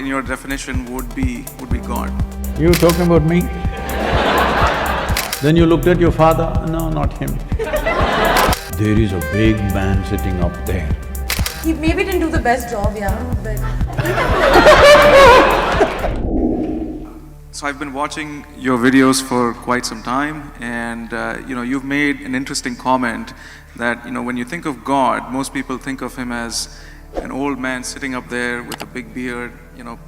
in your definition would be God? You talking about me? Then you looked at your father, no, not him. There is a big man sitting up there. He maybe didn't do the best job, yeah, but… So I've been watching your videos for quite some time, and you've made an interesting comment that when you think of God, most people think of him as an old man sitting up there with a big beard,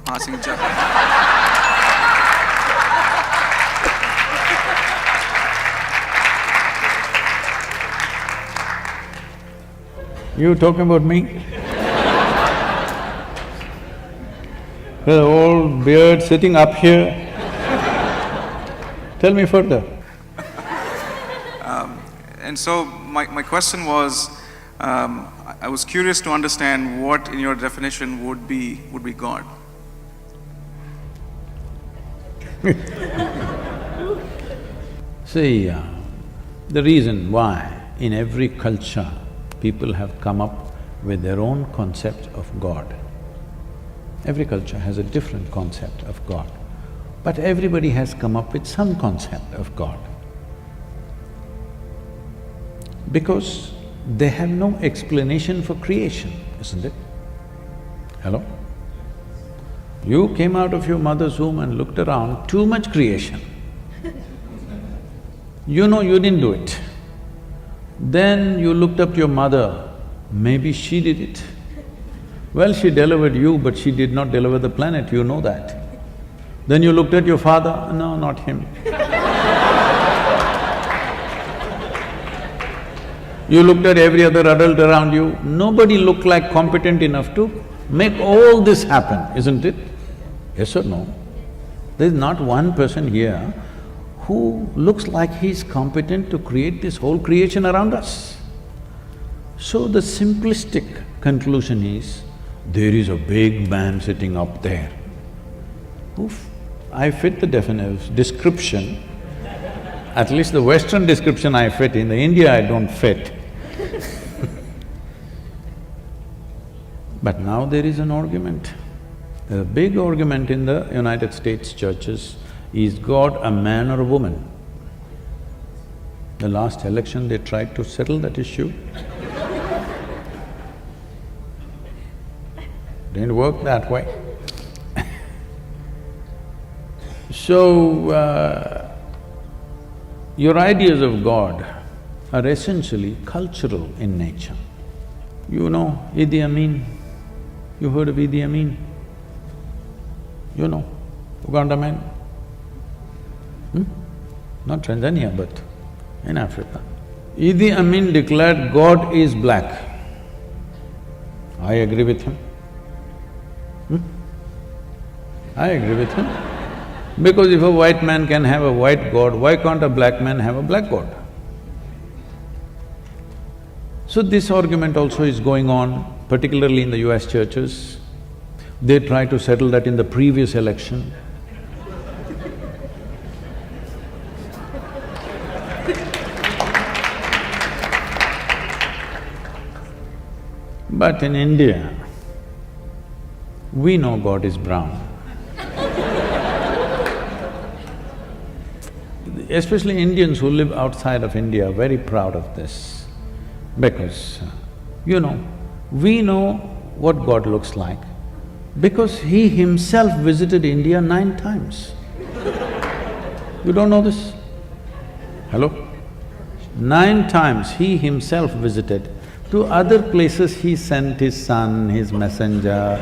passing You talking about me? The old beard sitting up here. Tell me further. And so my question was, I was curious to understand what in your definition would be God. See, the reason why in every culture people have come up with their own concept of God. Every culture has a different concept of God, but everybody has come up with some concept of God. Because they have no explanation for creation, isn't it? Hello? You came out of your mother's womb and looked around, too much creation. You know you didn't do it. Then you looked up to your mother, maybe she did it. Well, she delivered you, but she did not deliver the planet, you know that. Then you looked at your father, no, not him. You looked at every other adult around you, nobody looked like competent enough to make all this happen, isn't it? Yes or no? There's not one person here who looks like he's competent to create this whole creation around us. So the simplistic conclusion is, there is a big man sitting up there. Oof, I fit the description, at least the Western description I fit, in the India I don't fit. But now there is an argument. A big argument in the United States churches, is God a man or a woman? The last election they tried to settle that issue. Didn't work that way. So, your ideas of God are essentially cultural in nature. You know Idi Amin? You heard of Idi Amin? You know, Uganda man? Not Tanzania, but in Africa. Idi Amin declared God is black. I agree with him. I agree with him. Because if a white man can have a white God, why can't a black man have a black God? So this argument also is going on, particularly in the US churches. They tried to settle that in the previous election. But in India, we know God is brown. Especially Indians who live outside of India are very proud of this, because, we know what God looks like, because He Himself visited India 9 times. You don't know this? Hello? 9 times He Himself visited. To other places He sent His son, His messenger.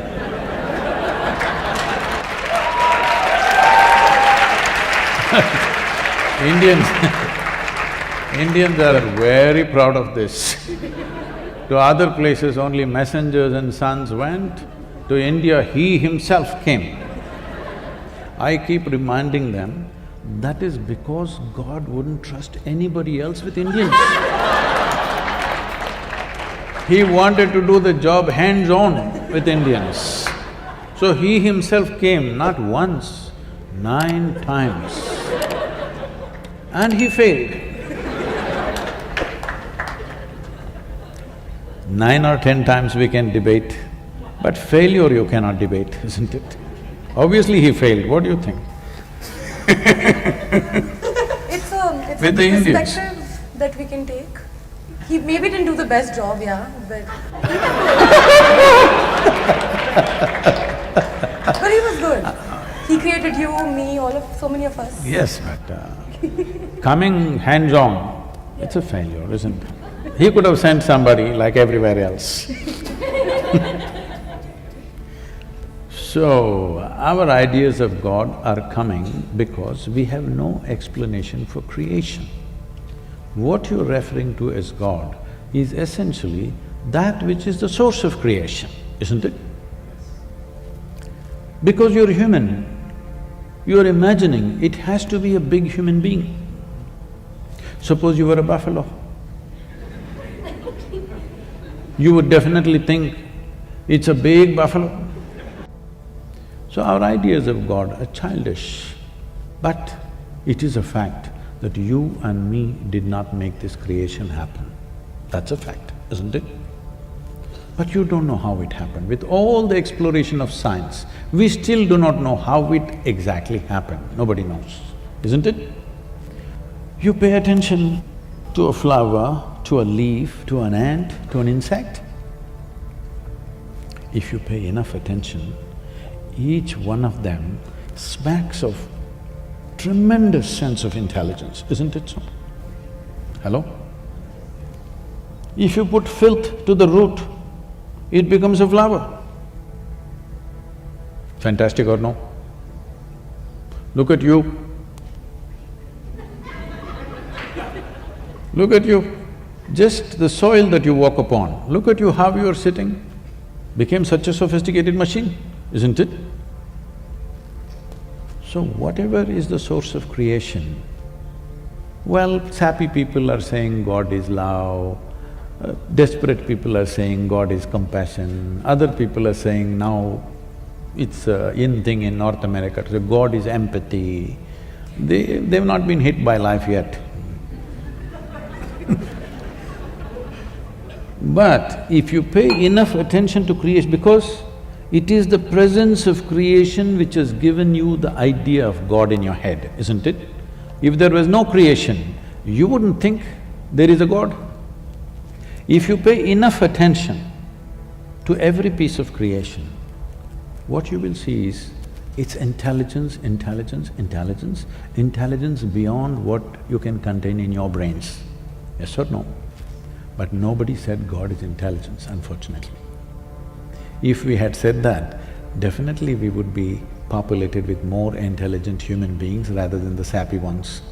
Indians are very proud of this. To other places only messengers and sons went, to India He Himself came. I keep reminding them, that is because God wouldn't trust anybody else with Indians. He wanted to do the job hands-on with Indians. So He Himself came not once, 9 times. And He failed. 9 or 10 times we can debate, but failure you cannot debate, isn't it? Obviously he failed, what do you think? It's With a the Indians. perspective that we can take. He maybe didn't do the best job, yeah, but… but he was good. He created you, me, so many of us. Yes, but coming hands-on, it's a failure, isn't it? He could have sent somebody like everywhere else. So, our ideas of God are coming because we have no explanation for creation. What you're referring to as God is essentially that which is the source of creation, isn't it? Because you're human, you're imagining it has to be a big human being. Suppose you were a buffalo. You would definitely think it's a big buffalo. So our ideas of God are childish, but it is a fact that you and me did not make this creation happen. That's a fact, isn't it? But you don't know how it happened. With all the exploration of science, we still do not know how it exactly happened. Nobody knows, isn't it? You pay attention to a flower, to a leaf, to an ant, to an insect. If you pay enough attention, each one of them smacks of tremendous sense of intelligence, isn't it so? Hello? If you put filth to the root, it becomes a flower. Fantastic or no? Look at you. Look at you. Just the soil that you walk upon, look at you how you are sitting. Became such a sophisticated machine, isn't it? So whatever is the source of creation, well, sappy people are saying God is love, desperate people are saying God is compassion, other people are saying now it's a in thing in North America, so God is empathy. They've not been hit by life yet. But if you pay enough attention to creation, because it is the presence of creation which has given you the idea of God in your head, isn't it? If there was no creation, you wouldn't think there is a God. If you pay enough attention to every piece of creation, what you will see is it's intelligence, intelligence, intelligence, intelligence beyond what you can contain in your brains. Yes or no? But nobody said God is intelligence, unfortunately. If we had said that, definitely we would be populated with more intelligent human beings rather than the sappy ones.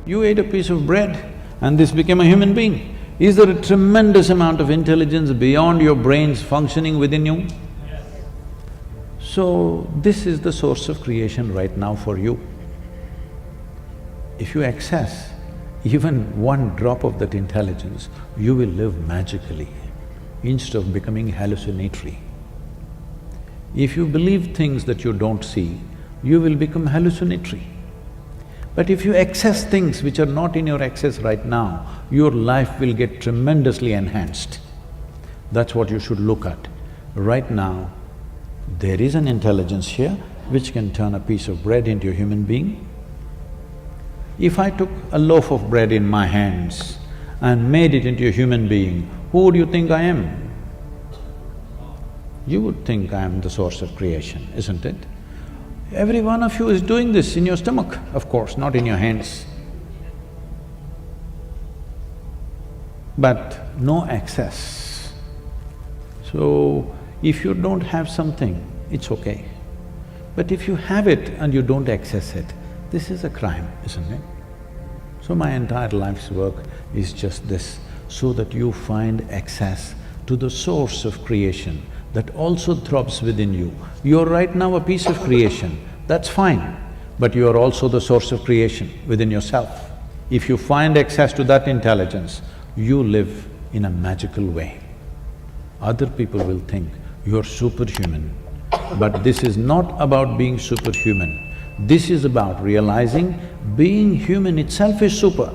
You ate a piece of bread and this became a human being. Is there a tremendous amount of intelligence beyond your brains functioning within you? Yes. So, this is the source of creation right now for you. If you access even one drop of that intelligence, you will live magically instead of becoming hallucinatory. If you believe things that you don't see, you will become hallucinatory. But if you access things which are not in your access right now, your life will get tremendously enhanced. That's what you should look at. Right now, there is an intelligence here which can turn a piece of bread into a human being. If I took a loaf of bread in my hands and made it into a human being, who would you think I am? You would think I am the source of creation, isn't it? Every one of you is doing this in your stomach, of course, not in your hands. But no access. So, if you don't have something, it's okay. But if you have it and you don't access it, this is a crime, isn't it? So my entire life's work is just this, so that you find access to the source of creation that also throbs within you. You're right now a piece of creation, that's fine, but you are also the source of creation within yourself. If you find access to that intelligence, you live in a magical way. Other people will think you're superhuman, but this is not about being superhuman. This is about realizing being human itself is super.